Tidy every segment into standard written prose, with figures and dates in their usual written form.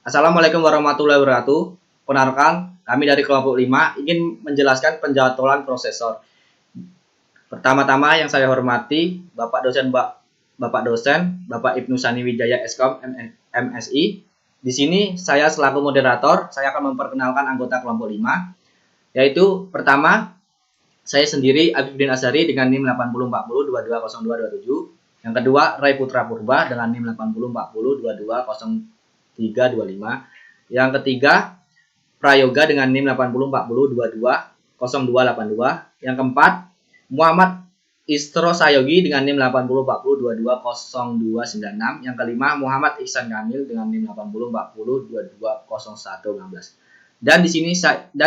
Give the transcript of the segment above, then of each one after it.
Assalamualaikum warahmatullahi wabarakatuh. Perkenalkan, kami dari kelompok 5 ingin menjelaskan penjadwalan prosesor. Pertama-tama yang saya hormati Bapak dosen Bapak Ibnu Sani Wijaya Eskom MSI. Di sini saya selaku moderator, saya akan memperkenalkan anggota kelompok 5, yaitu pertama saya sendiri Abibuddin Azhari dengan NIM 8040220227. Yang kedua Rai Putra Purba dengan NIM 804022020325. Yang ketiga Prayoga dengan NIM 8040220282. Yang keempat Muhammad Istro Sayogi dengan NIM 8040220296. Yang kelima Muhammad Ihsan Kamil dengan NIM 8040220116. Dan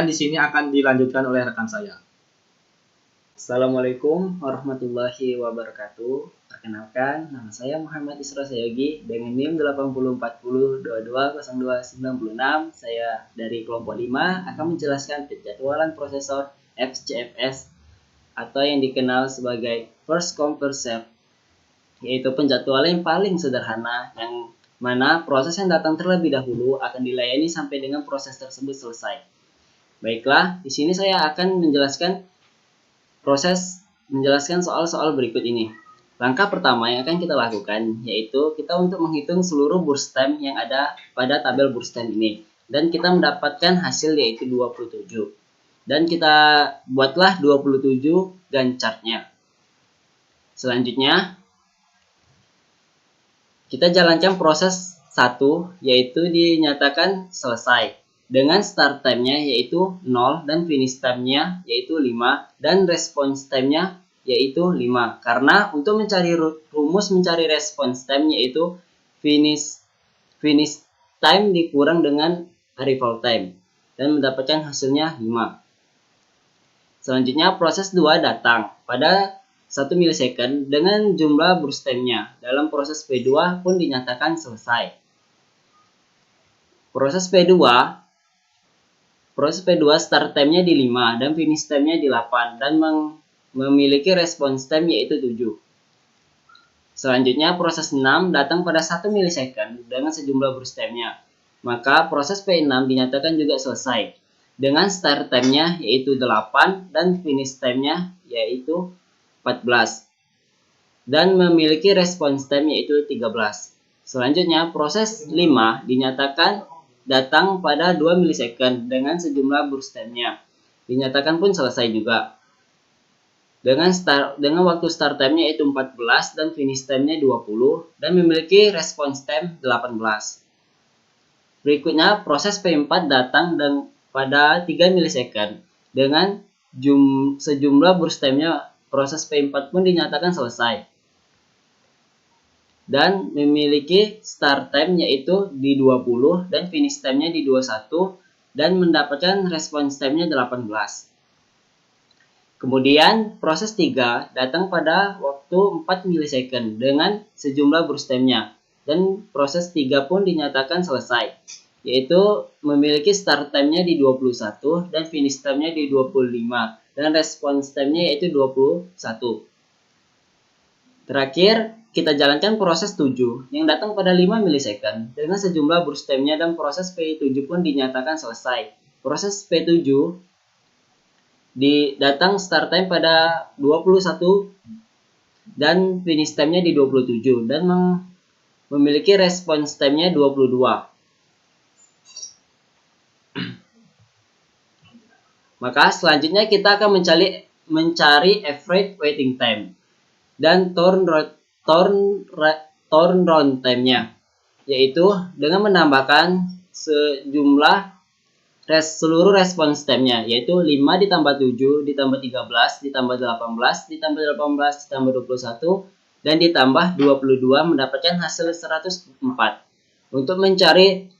di sini akan dilanjutkan oleh rekan saya. Assalamualaikum warahmatullahi wabarakatuh. Perkenalkan, nama saya Muhammad Isra Sayogi dengan NIM 8040220296. Saya dari kelompok 5 akan menjelaskan penjadwalan prosesor FCFS atau yang dikenal sebagai first come first serve, yaitu penjadwalan yang paling sederhana yang mana proses yang datang terlebih dahulu akan dilayani sampai dengan proses tersebut selesai. Baiklah, di sini saya akan menjelaskan soal-soal berikut ini. Langkah pertama yang akan kita lakukan yaitu kita untuk menghitung seluruh burst time yang ada pada tabel burst time ini, dan kita mendapatkan hasil yaitu 27. Dan kita buatlah 27 Gantt chart-nya. Selanjutnya kita jalankan proses 1 yaitu dinyatakan selesai dengan start time-nya yaitu 0 dan finish time-nya yaitu 5 dan response time-nya yaitu 5. Karena untuk mencari rumus mencari response time yaitu finish time dikurang dengan arrival time dan mendapatkan hasilnya 5. Selanjutnya proses 2 datang pada 1 milisecond dengan jumlah burst time-nya. Dalam proses P2 pun dinyatakan selesai. Proses P2 start time-nya di 5 dan finish time-nya di 8 dan memiliki response time yaitu 7. Selanjutnya proses 6 datang pada 1 milisecond dengan sejumlah burst time-nya. Maka proses P6 dinyatakan juga selesai dengan start time-nya yaitu 8 dan finish time-nya yaitu 14 dan memiliki response time yaitu 13. Selanjutnya proses 5 dinyatakan datang pada 2 milisecond dengan sejumlah burst time-nya. Dinyatakan pun selesai juga. Dengan waktu start time-nya yaitu 14 dan finish time-nya 20 dan memiliki response time 18. Berikutnya proses P4 datang pada 3 milisecond dengan sejumlah burst time-nya. Proses P4 pun dinyatakan selesai dan memiliki start time yaitu di 20 dan finish time-nya di 21 dan mendapatkan response time-nya 18. Kemudian proses 3 datang pada waktu 4 milisecond dengan sejumlah burst time-nya dan proses 3 pun dinyatakan selesai yaitu memiliki start time-nya di 21 dan finish time-nya di 25 dan response time-nya yaitu 21. Terakhir, kita jalankan proses 7 yang datang pada 5 milisecond dengan sejumlah burst time-nya dan proses P7 pun dinyatakan selesai. Proses P7 datang start time pada 21 dan finish time-nya di 27 dan memiliki response time-nya 22. Maka selanjutnya kita akan mencari average waiting time dan turnaround time-nya, yaitu dengan menambahkan seluruh response time-nya, yaitu 5 ditambah 7 ditambah 13 ditambah 18 ditambah 18 ditambah 21 dan ditambah 22 mendapatkan hasil 104. Untuk mencari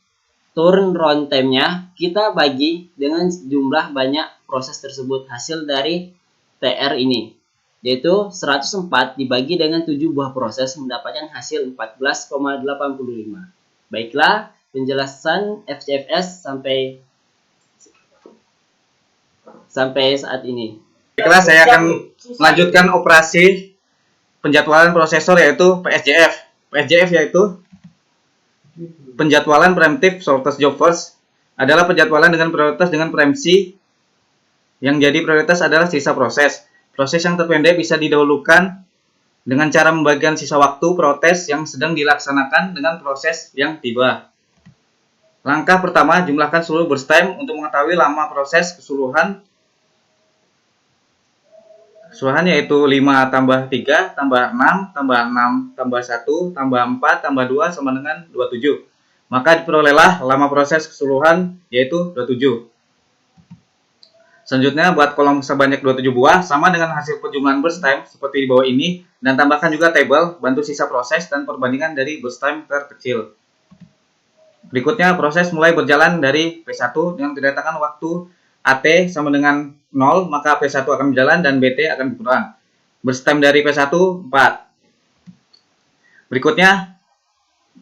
turnaround time-nya, kita bagi dengan jumlah banyak proses tersebut. Hasil dari TR ini yaitu 104 dibagi dengan 7 buah proses mendapatkan hasil 14,85. Baiklah, penjelasan FCFS sampai saat ini. Baiklah, saya akan melanjutkan operasi penjadwalan prosesor yaitu PSJF. PSJF yaitu penjadwalan preemptive shortest job first adalah penjadwalan dengan prioritas dengan preemsi. Yang jadi prioritas adalah sisa proses. Proses yang terpendek bisa didahulukan dengan cara membagikan sisa waktu proses yang sedang dilaksanakan dengan proses yang tiba. Langkah pertama, jumlahkan seluruh burst time untuk mengetahui lama proses keseluruhan. Keseluruhan yaitu 5 tambah 3 tambah 6 tambah 6 tambah 1 tambah 4 tambah 2 sama dengan 27. Maka diperolehlah lama proses keseluruhan yaitu 27. Selanjutnya buat kolom sebanyak 27 buah sama dengan hasil penjumlahan burst time seperti di bawah ini, dan tambahkan juga tabel bantu sisa proses dan perbandingan dari burst time terkecil. Berikutnya proses mulai berjalan dari P1 dengan kedatangan waktu AT sama dengan 0, maka P1 akan berjalan dan BT akan berkurang. Burst time dari P1 4. Berikutnya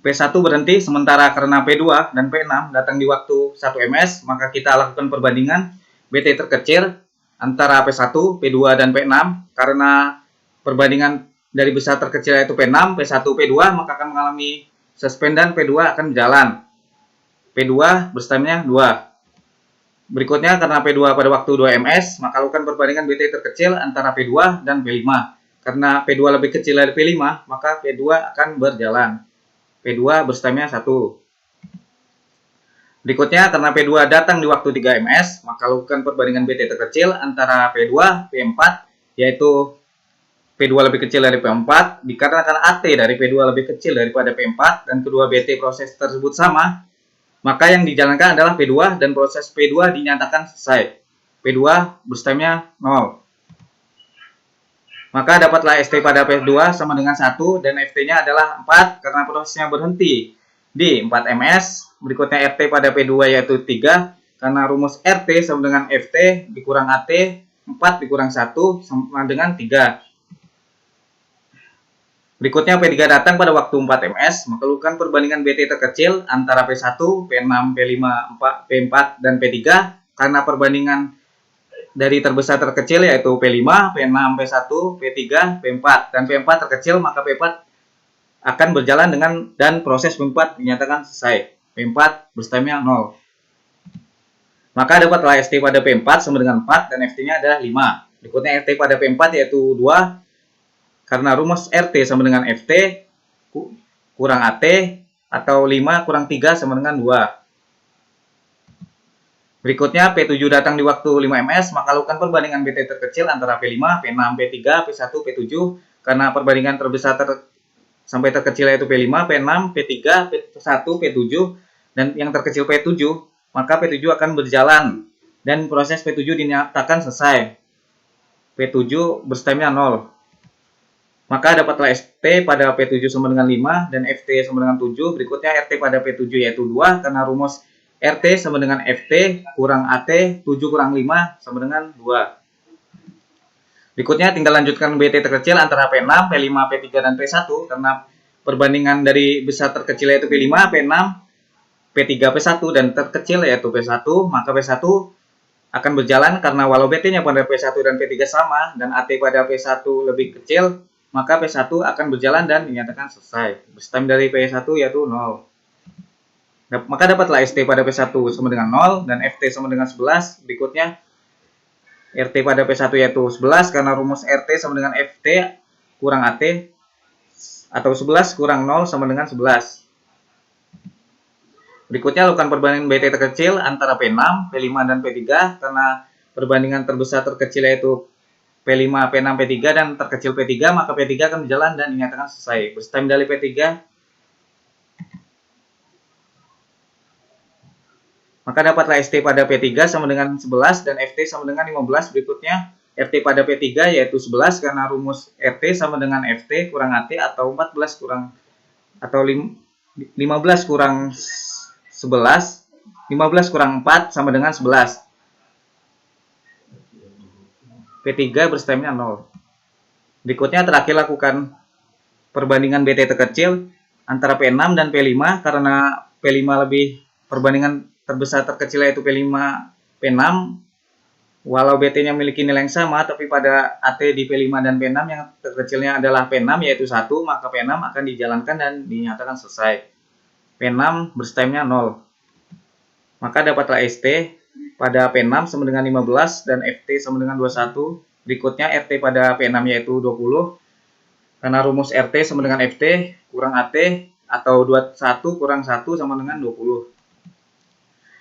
P1 berhenti sementara karena P2 dan P6 datang di waktu 1 ms, maka kita lakukan perbandingan BT terkecil antara P1, P2 dan P6. Karena perbandingan dari besar terkecil yaitu P6, P1, P2, maka akan mengalami suspend dan P2 akan berjalan. P2 burst time-nya 2. Berikutnya karena P2 pada waktu 2 ms, maka lakukan perbandingan BT terkecil antara P2 dan P5. Karena P2 lebih kecil dari P5, maka P2 akan berjalan. P2 burst time-nya 1. Berikutnya karena P2 datang di waktu 3 ms, maka lakukan perbandingan BT terkecil antara P2, P4, yaitu P2 lebih kecil dari P4, dikarenakan AT dari P2 lebih kecil daripada P4 dan kedua BT proses tersebut sama, maka yang dijalankan adalah P2 dan proses P2 dinyatakan selesai. P2 burst time-nya 0. Maka dapatlah ST pada P2 sama dengan 1 dan FT-nya adalah 4 karena prosesnya berhenti di 4 ms. Berikutnya RT pada P2 yaitu 3 karena rumus RT sama dengan FT dikurang AT, 4 dikurang 1 sama dengan 3. Berikutnya P3 datang pada waktu 4 ms, maka lakukan perbandingan BT terkecil antara P1, P6, P5, P4 dan P3 karena perbandingan dari terbesar terkecil yaitu P5, P6, P1, P3, P4 dan P4 terkecil, maka P4 akan berjalan dan proses P4 dinyatakan selesai. P4 burst time-nya 0. Maka dapatlah ST pada P4 sama dengan 4 dan FT-nya adalah 5. Berikutnya RT pada P4 yaitu 2 karena rumus RT sama dengan FT kurang AT atau 5 kurang 3 sama dengan 2. Berikutnya P7 datang di waktu 5 ms, maka lakukan perbandingan BT terkecil antara P5, P6, P3, P1, P7 karena perbandingan terbesar sampai terkecil yaitu P5, P6, P3, P1, P7 dan yang terkecil P7, maka P7 akan berjalan dan proses P7 dinyatakan selesai. P7 burst time-nya 0. Maka dapatlah ST pada P7 sama dengan 5 dan FT sama dengan 7. Berikutnya RT pada P7 yaitu 2 karena rumus RT sama dengan FT kurang AT, 7 kurang 5 sama dengan 2. Berikutnya tinggal lanjutkan BT terkecil antara P6, P5, P3 dan P1 karena perbandingan dari besar terkecil yaitu P5, P6, P3, P1 dan terkecil yaitu P1, maka P1 akan berjalan karena walau BT-nya pada P1 dan P3 sama dan AT pada P1 lebih kecil, maka P1 akan berjalan dan dinyatakan selesai. Burst time dari P1 yaitu 0. Maka dapatlah ST pada P1 sama dengan 0 dan FT sama dengan 11. Berikutnya RT pada P1 yaitu 11 karena rumus RT sama dengan FT kurang AT atau 11 kurang 0 sama dengan 11. Berikutnya lakukan perbandingan BT terkecil antara P6, P5 dan P3 karena perbandingan terbesar terkecil yaitu P5, P6, P3 dan terkecil P3, maka P3 akan berjalan dan dinyatakan selesai. Burst time dari P3 maka dapatlah ST pada P3 sama dengan 11 dan FT sama dengan 15. Berikutnya RT pada P3 yaitu 11 karena rumus RT sama dengan FT kurang AT atau 14 kurang atau 15 kurang 11, 15 kurang 4 sama dengan 11. P3 burst time-nya 0. Berikutnya terakhir lakukan perbandingan BT terkecil antara P6 dan P5 karena P5 lebih perbandingan terbesar terkecil yaitu P5, P6 walau BT-nya memiliki nilai yang sama tapi pada AT di P5 dan P6 yang terkecilnya adalah P6 yaitu 1, maka P6 akan dijalankan dan dinyatakan selesai. P6 berstemnya 0. Maka dapatlah ST pada P6 sama dengan 15 dan FT sama dengan 21. Berikutnya RT pada P6 yaitu 20. Karena rumus RT sama dengan FT kurang AT atau 21 kurang 1 sama dengan 20.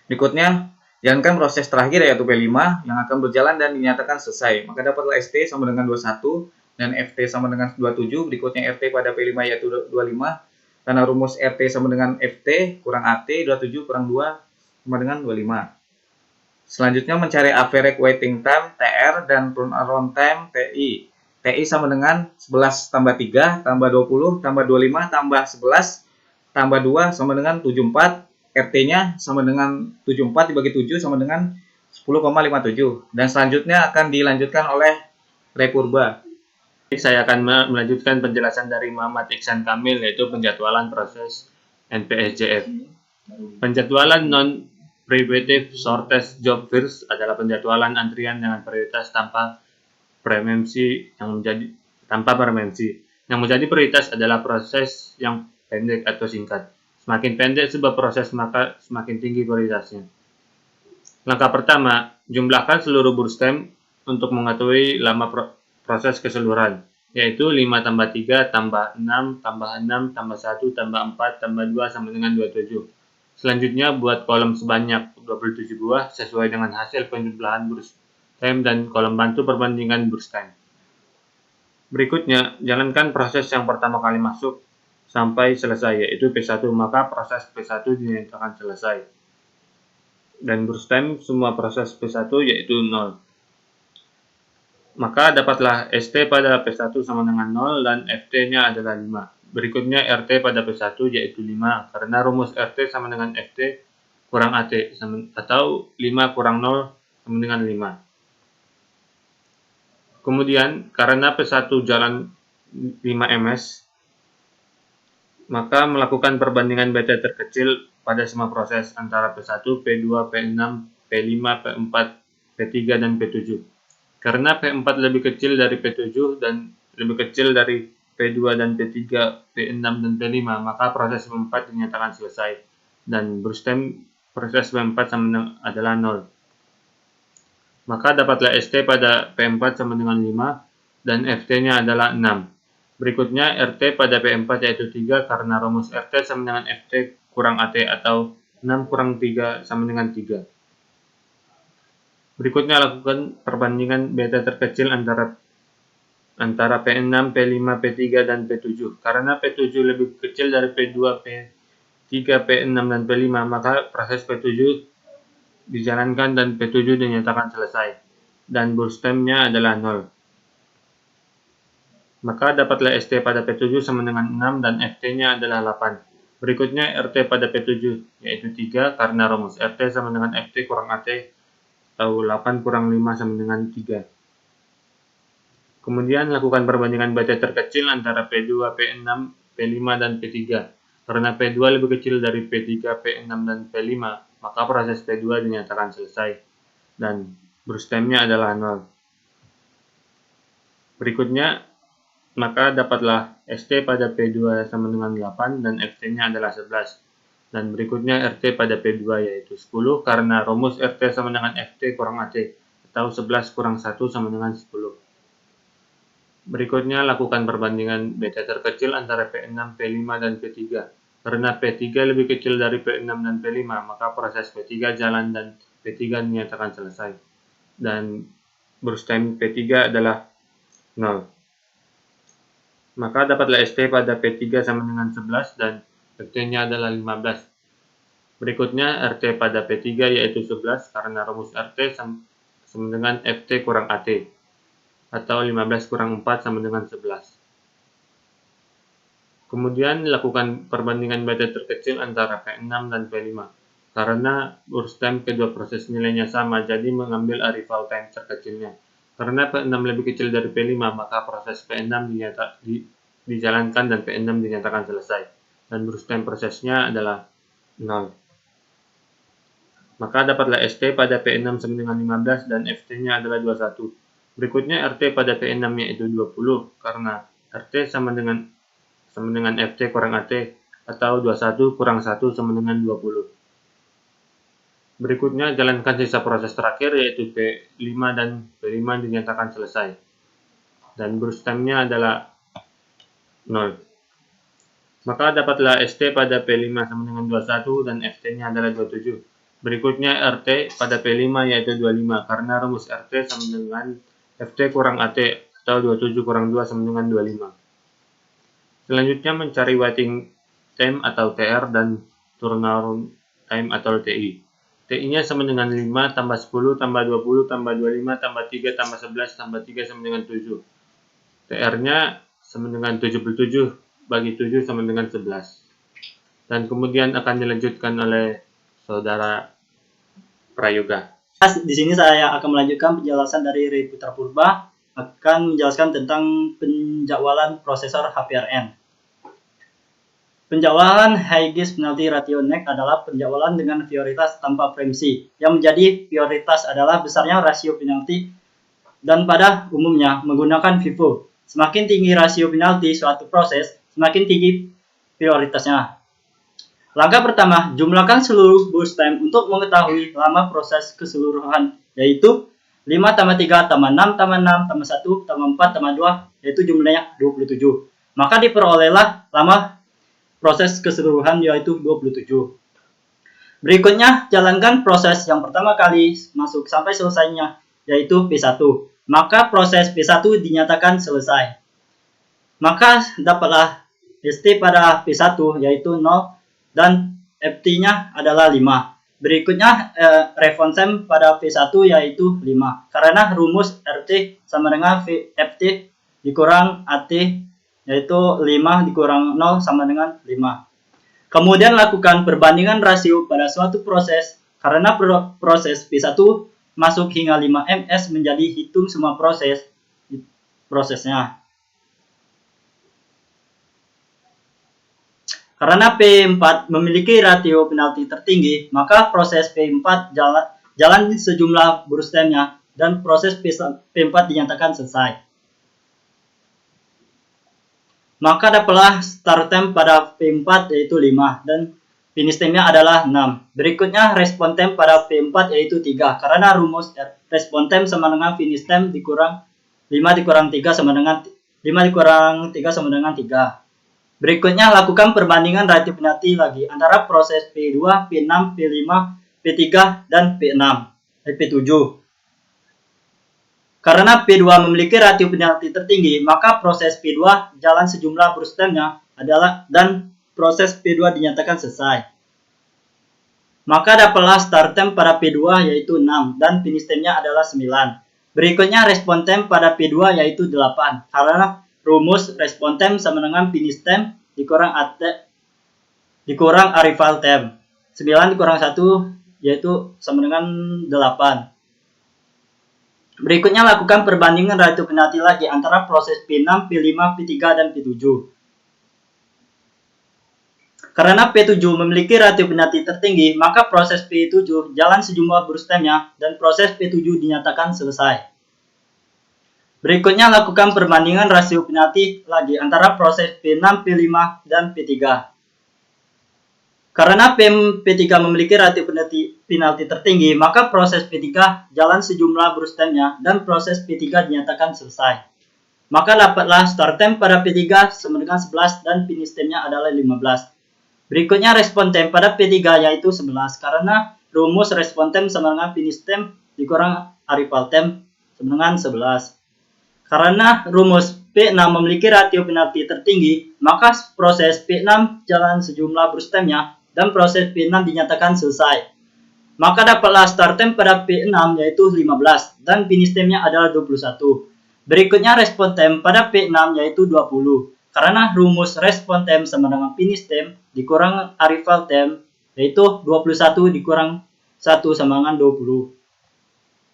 Berikutnya, jalankan proses terakhir yaitu P5 yang akan berjalan dan dinyatakan selesai. Maka dapatlah ST sama dengan 21 dan FT sama dengan 27. Berikutnya RT pada P5 yaitu 25. Karena rumus RT sama dengan FT kurang AT, 27 kurang 2 sama dengan 25. Selanjutnya mencari average waiting time TR dan turnaround time TI. TI sama dengan 11 tambah 3 tambah 20 tambah 25 tambah 11 tambah 2 sama dengan 74. RT-nya sama dengan 74 dibagi 7 sama dengan 10,57. Dan selanjutnya akan dilanjutkan oleh Repurba. Saya akan melanjutkan penjelasan dari Muhammad Iksan Kamil, yaitu penjadwalan proses NPSJF. Penjadwalan non-privative shortest job first adalah penjadwalan antrian dengan prioritas tanpa premensi Yang menjadi prioritas adalah proses yang pendek atau singkat. Semakin pendek sebuah proses, maka semakin tinggi prioritasnya. Langkah pertama, jumlahkan seluruh burstem untuk mengetahui lama proses keseluruhan, yaitu 5 tambah 3 tambah 6 tambah 6 tambah 1 tambah 4 tambah 2 sama dengan 27. Selanjutnya, buat kolom sebanyak 27 buah sesuai dengan hasil penjumlahan burstem dan kolom bantu perbandingan burstem. Berikutnya, jalankan proses yang pertama kali masuk sampai selesai, yaitu P1, maka proses P1 dinyatakan selesai. Dan burstem semua proses P1 yaitu 0. Maka dapatlah ST pada P1 sama dengan 0 dan FT-nya adalah 5. Berikutnya RT pada P1 yaitu 5, karena rumus RT sama dengan FT kurang AT, atau 5 kurang 0 sama dengan 5. Kemudian, karena P1 jalan 5 ms, maka melakukan perbandingan beta terkecil pada semua proses antara P1, P2, P6, P5, P4, P3, dan P7. Karena P4 lebih kecil dari P7 dan lebih kecil dari P2 dan P3, P6 dan P5, maka proses P4 dinyatakan selesai dan burstem proses P4 sama adalah 0. Maka dapatlah ST pada P4 sama dengan 5 dan FT-nya adalah 6. Berikutnya RT pada P4 yaitu 3 karena rumus RT sama dengan FT kurang AT atau 6 kurang 3 sama dengan 3. Berikutnya lakukan perbandingan beta terkecil antara P6, P5, P3, dan P7. Karena P7 lebih kecil dari P2, P3, P6, dan P5, maka proses P7 dijalankan dan P7 dinyatakan selesai. Dan burstemnya adalah 0. Maka dapatlah ST pada P7 sama dengan 6 dan FT-nya adalah 8. Berikutnya RT pada P7 yaitu 3 karena rumus RT sama dengan FT kurang AT atau 8 kurang 5 sama dengan 3. Kemudian lakukan perbandingan beta terkecil antara P2, P6, P5, dan P3. Karena P2 lebih kecil dari P3, P6, dan P5, maka proses P2 dinyatakan selesai dan burstemnya adalah 0. Berikutnya, maka dapatlah ST pada P2 sama dengan 8 dan FT-nya adalah 11. Dan berikutnya RT pada P2 yaitu 10 karena rumus RT sama dengan FT kurang AT atau 11 kurang 1 sama dengan 10. Berikutnya lakukan perbandingan beta terkecil antara P6, P5, dan P3. Karena P3 lebih kecil dari P6 dan P5, maka proses P3 jalan dan P3 dinyatakan selesai. Dan burstem P3 adalah 0. Maka dapatlah ST pada P3 sama dengan 11 dan FT-nya adalah 15. Berikutnya RT pada P3 yaitu 11 karena rumus RT sama dengan FT kurang AT atau 15 kurang 4 sama dengan 11. Kemudian lakukan perbandingan beta terkecil antara P6 dan P5. Karena burstem kedua proses nilainya sama, jadi mengambil arrival time terkecilnya. Karena P6 lebih kecil dari P5, maka proses P6 dijalankan dan P6 dinyatakan selesai. Dan burstem prosesnya adalah 0. Maka dapatlah ST pada P6 sama dengan 15 dan FT-nya adalah 21. Berikutnya RT pada P6 yaitu 20 karena RT sama dengan FT kurang AT atau 21 kurang 1 sama dengan 20. Berikutnya jalankan sisa proses terakhir yaitu P5 dan P5 dinyatakan selesai. Dan Bruce time-nya adalah 0. Maka dapatlah ST pada P5 sama dengan 21 dan FT-nya adalah 27. Berikutnya RT pada P5 yaitu 25 karena rumus RT sama dengan FT kurang AT atau 27 kurang 2 sama dengan 25. Selanjutnya mencari waiting time atau TR dan turnaround time atau TI. TI-nya sama dengan 5 tambah 10 tambah 20 tambah 25 tambah 3 tambah 11 tambah 3 sama dengan 7. TR-nya sama dengan 77 bagi 7 sama dengan 11. Dan kemudian akan dilanjutkan oleh saudara Prayoga. Di sini saya akan melanjutkan penjelasan dari Ray Putra Purba akan menjelaskan tentang penjadwalan prosesor HPRN. Penjadwalan High-Gauge Penalty Ratio NEC adalah penjadwalan dengan prioritas tanpa preemsi. Yang menjadi prioritas adalah besarnya rasio penalti dan pada umumnya menggunakan FIFO. Semakin tinggi rasio penalti suatu proses, semakin tinggi prioritasnya. Langkah pertama, jumlahkan seluruh burst time untuk mengetahui lama proses keseluruhan, yaitu 5 tambah 3 tambah 6 tambah 6 tambah 1 tambah 4 tambah 2, yaitu jumlahnya 27. Maka diperolehlah lama proses keseluruhan yaitu 27. Berikutnya, jalankan proses yang pertama kali masuk sampai selesainya, yaitu P1. Maka proses P1 dinyatakan selesai. Maka dapatlah ST pada P1 yaitu 0 dan FT-nya adalah 5. Berikutnya response time pada P1 yaitu 5. Karena rumus RT sama dengan FT dikurang AT yaitu 5 dikurang 0 sama dengan 5. Kemudian lakukan perbandingan rasio pada suatu proses. Karena proses P1 masuk hingga 5 ms menjadi hitung semua prosesnya. Karena P4 memiliki rasio penalti tertinggi, maka proses P4 jalan sejumlah burst time-nya dan proses P4 dinyatakan selesai. Maka dapatlah start time pada P4 yaitu 5 dan finish time-nya adalah 6. Berikutnya response time pada P4 yaitu 3 karena rumus response time sama dengan finish time dikurang 5 dikurang 3 sama dengan 5 dikurang 3 sama dengan 3. Berikutnya lakukan perbandingan rasio penalti lagi antara proses P2, P6, P5, P3 dan P6, P7. Karena P2 memiliki rasio penalti tertinggi, maka proses P2 jalan sejumlah burst time-nya adalah dan proses P2 dinyatakan selesai. Maka dapatlah start time pada P2 yaitu 6 dan finish time-nya adalah 9. Berikutnya response time pada P2 yaitu 8. Karena rumus response time sama dengan finish time dikurang arrival time. 9 dikurang 1 yaitu sama dengan 8. Berikutnya lakukan perbandingan rasio penalti lagi antara proses P6, P5, P3 dan P7. Karena P7 memiliki rasio penalti tertinggi, maka proses P7 jalan sejumlah burst time-nya dan proses P7 dinyatakan selesai. Berikutnya lakukan perbandingan rasio penalti lagi antara proses P6, P5 dan P3. Karena P3 memiliki rasio penalti tertinggi, maka proses P3 jalan sejumlah burst time-nya dan proses P3 dinyatakan selesai. Maka dapatlah start time pada P3 sama dengan 11 dan finish time-nya adalah 15. Berikutnya response time pada P3 yaitu 11 karena rumus response time sama dengan finish time dikurang arrival time sama dengan 11. Karena rumus P6 memiliki rasio penalti tertinggi, maka proses P6 jalan sejumlah burst time-nya dan proses P6 dinyatakan selesai. Maka dapatlah start time pada P6 yaitu 15 dan finish time-nya adalah 21. Berikutnya response time pada P6 yaitu 20. Karena rumus response time sama dengan finish time dikurang arrival time yaitu 21 dikurang 1 sama dengan 20.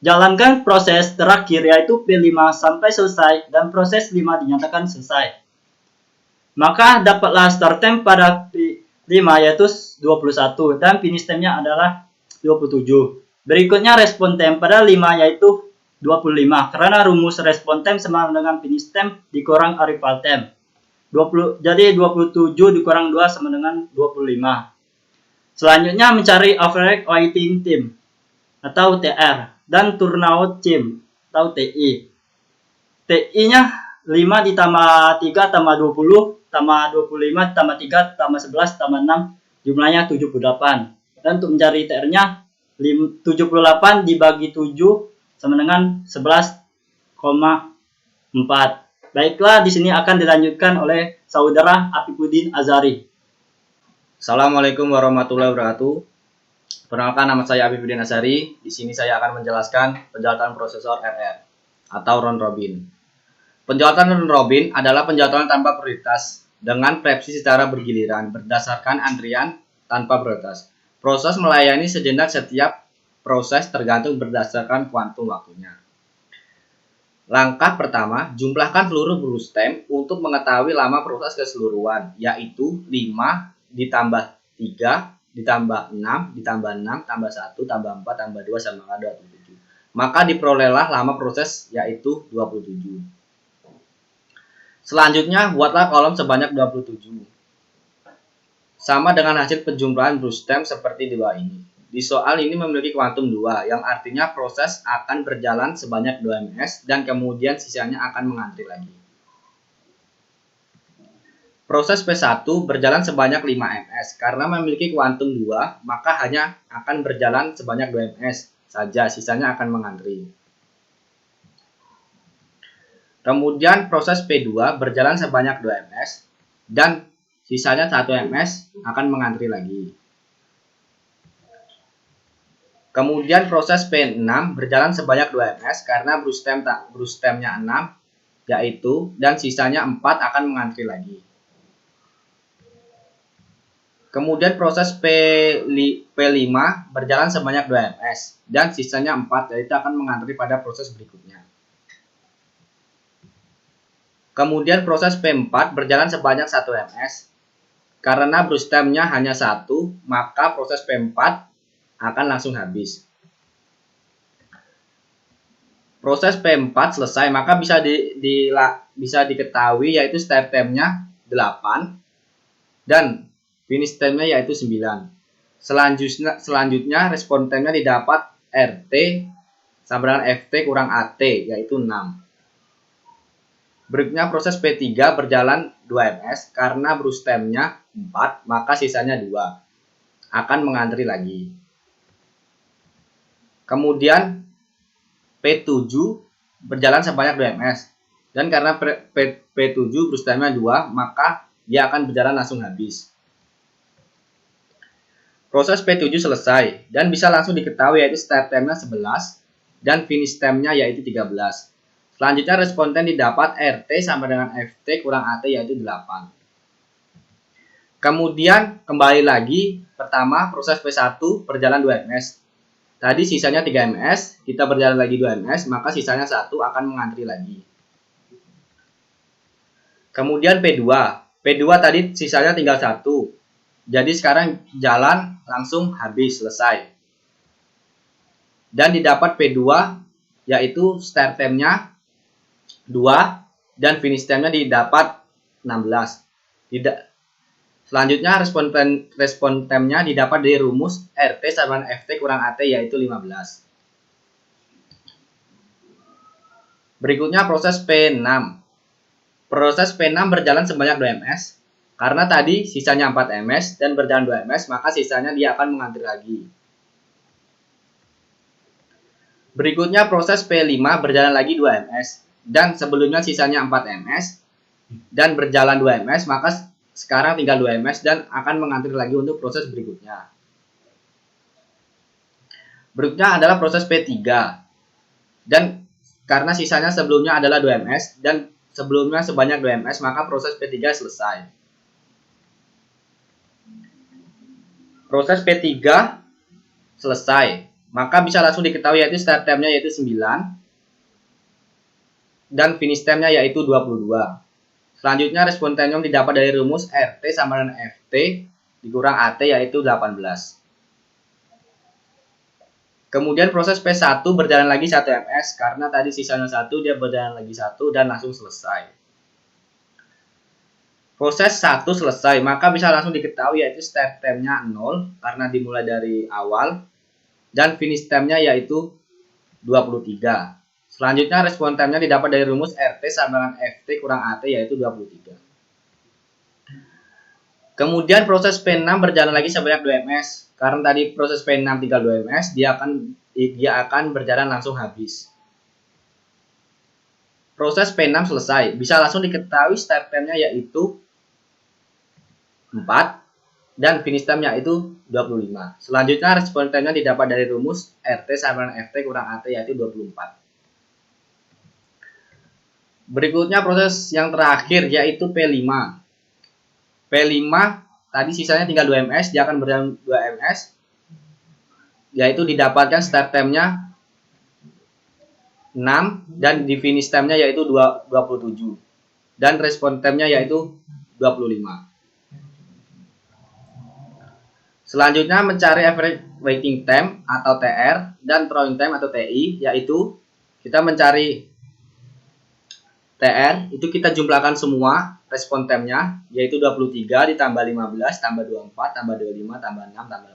Jalankan proses terakhir yaitu P5 sampai selesai dan proses 5 dinyatakan selesai. Maka dapatlah start time pada P5 yaitu 21 dan finish time-nya adalah 27. Berikutnya response time pada 5 yaitu 25 karena rumus response time sama dengan finish time dikurang arrival time. Jadi 27 dikurang 2 sama dengan 25. Selanjutnya mencari average waiting time atau TR dan turnout time atau TI. TI-nya 5 ditambah 3 tambah 20 tambah 25 tambah 3 tambah 11 tambah 6 jumlahnya 78. Dan untuk mencari TR-nya 78 dibagi 7 sama dengan 11,4. Baiklah, di sini akan dilanjutkan oleh saudara Afifuddin Azhari. Assalamualaikum warahmatullahi wabarakatuh. Perkenalkan, nama saya Afifuddin Azhari. Di sini saya akan menjelaskan penjadwalan prosesor RR atau round robin. Penjadwalan round robin adalah penjadwalan tanpa prioritas dengan preempsi secara bergiliran berdasarkan antrian tanpa prioritas. Proses melayani sejenak setiap proses tergantung berdasarkan kuantum waktunya. Langkah pertama, jumlahkan seluruh brustem untuk mengetahui lama proses keseluruhan, yaitu 5 ditambah 3 ditambah 6 ditambah 6 tambah 1 tambah 4 tambah 2 sama dengan 27. Maka diperolehlah lama proses yaitu 27. Selanjutnya, buatlah kolom sebanyak 27. Sama dengan hasil penjumlahan brustem seperti di bawah ini. Di soal ini memiliki kuantum 2, yang artinya proses akan berjalan sebanyak 2 ms dan kemudian sisanya akan mengantri lagi. Proses P1 berjalan sebanyak 5 ms. Karena memiliki kuantum 2, maka hanya akan berjalan sebanyak 2 ms saja, sisanya akan mengantri. Kemudian proses P2 berjalan sebanyak 2 ms dan sisanya 1 ms akan mengantri lagi. Kemudian proses P6 berjalan sebanyak 2 ms karena brustemnya 6 yaitu dan sisanya 4 akan mengantri lagi. Kemudian proses P5 berjalan sebanyak 2 ms dan sisanya 4 yaitu akan mengantri pada proses berikutnya. Kemudian proses P4 berjalan sebanyak 1 ms. Karena brustemnya hanya 1, maka proses P4 akan langsung habis. Proses P4 selesai, maka bisa diketahui yaitu start time-nya 8 dan finish time-nya yaitu 9. Selanjutnya respon time-nya didapat RT sama dengan FT kurang AT yaitu 6. Berikutnya proses P3 berjalan 2 ms karena brustemnya 4, maka sisanya 2. Akan mengantri lagi. Kemudian P7 berjalan sebanyak 2 ms dan karena P7 brustemnya 2, maka dia akan berjalan langsung habis. Proses P7 selesai dan bisa langsung diketahui yaitu start time-nya 11 dan finish time-nya yaitu 13. Selanjutnya respon time didapat RT sama dengan FT kurang AT yaitu 8. Kemudian kembali lagi, pertama proses P1 berjalan 2 ms. Tadi sisanya 3 ms, kita berjalan lagi 2 ms, maka sisanya 1 akan mengantri lagi. Kemudian P2. P2 tadi sisanya tinggal 1. Jadi sekarang jalan langsung habis, selesai. Dan didapat P2 yaitu start time-nya 2 dan finish time-nya didapat 16. Selanjutnya respon time-nya didapat dari rumus RT sama dengan FT kurang AT yaitu 15. Berikutnya proses P6. Proses P6 berjalan sebanyak 2 ms. Karena tadi sisanya 4 ms dan berjalan 2 ms, maka sisanya dia akan mengantri lagi. Berikutnya proses P5 berjalan lagi 2 ms. Dan sebelumnya sisanya 4 ms dan berjalan 2 ms, maka sekarang tinggal 2 ms dan akan mengantri lagi untuk proses berikutnya. Berikutnya adalah proses P3. Dan karena sisanya sebelumnya adalah 2 ms dan sebelumnya sebanyak 2 ms, maka proses P3 selesai. Proses P3 selesai, maka bisa langsung diketahui yaitu start time-nya yaitu 9 dan finish time-nya yaitu 22. Selanjutnya respon time yang didapat dari rumus RT sama dengan FT dikurang AT yaitu 18. Kemudian proses P1 berjalan lagi 1 ms karena tadi sisanya 1, dia berjalan lagi 1 dan langsung selesai. proses 1 selesai, maka bisa langsung diketahui yaitu start time-nya 0 karena dimulai dari awal, dan finish time-nya yaitu 23. Selanjutnya respon time-nya didapat dari rumus RT sama dengan FT kurang AT yaitu 23. Kemudian proses P6 berjalan lagi sebanyak 2 ms. Karena tadi proses P6 tinggal 2 ms, dia akan berjalan langsung habis. Proses P6 selesai, bisa langsung diketahui start time-nya yaitu 4 dan finish time-nya yaitu 25. Selanjutnya respon time-nya didapat dari rumus RT sama dengan FT kurang AT yaitu 24. Berikutnya proses yang terakhir yaitu P5. P5 tadi sisanya tinggal 2 ms, dia akan berjalan 2 ms, yaitu didapatkan start time-nya 6 dan di finish time-nya yaitu 27 dan respon time-nya yaitu 25. Selanjutnya mencari average waiting time atau TR dan drawing time atau TI, yaitu kita mencari TR itu kita jumlahkan semua respon time-nya yaitu 23 ditambah 15 tambah 24 tambah 25 tambah 6 tambah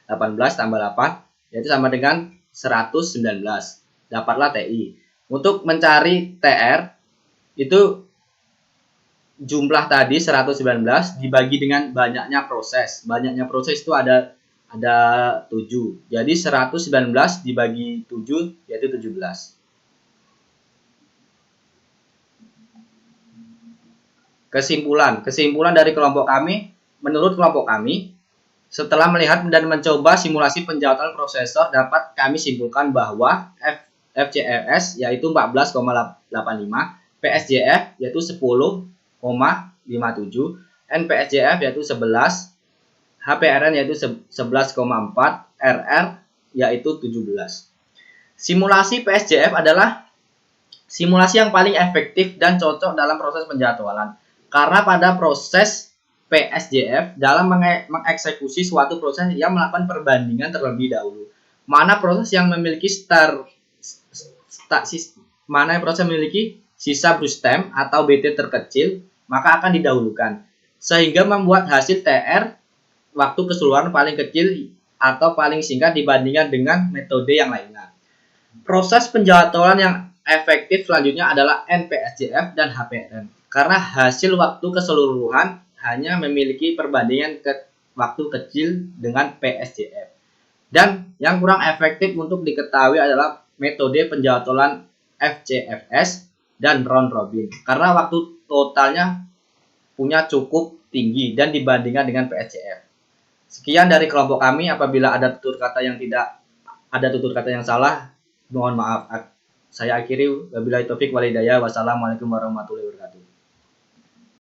18 tambah 8 yaitu sama dengan 119. Dapatlah TI. Untuk mencari TR itu jumlah tadi 119 dibagi dengan banyaknya proses. Banyaknya proses itu ada 7. Jadi 119 dibagi 7 yaitu 17. Kesimpulan dari kelompok kami, menurut kelompok kami, setelah melihat dan mencoba simulasi penjawatan prosesor, dapat kami simpulkan bahwa FCFS yaitu 14,85, PSJF yaitu 10,57, NPSJF yaitu 11, HPRN yaitu 11,4, RR yaitu 17. Simulasi PSJF adalah simulasi yang paling efektif dan cocok dalam proses penjadwalan. Karena pada proses PSJF dalam mengeksekusi suatu proses yang melakukan perbandingan terlebih dahulu. Mana proses yang memiliki sisa burst time atau BT terkecil, maka akan didahulukan. Sehingga membuat hasil TR waktu keseluruhan paling kecil atau paling singkat dibandingkan dengan metode yang lainnya. Proses penjadwalan yang efektif selanjutnya adalah NPSJF dan HPRN. Karena hasil waktu keseluruhan hanya memiliki perbandingan waktu kecil dengan PSJF. Dan yang kurang efektif untuk diketahui adalah metode penjadwalan FCFS dan round robin. Karena waktu totalnya punya cukup tinggi dan dibandingkan dengan PSJF. Sekian dari kelompok kami. Apabila ada tutur kata yang salah, mohon maaf. Saya akhiri, wabillahi taufik walhidayah. Wassalamualaikum warahmatullahi wabarakatuh.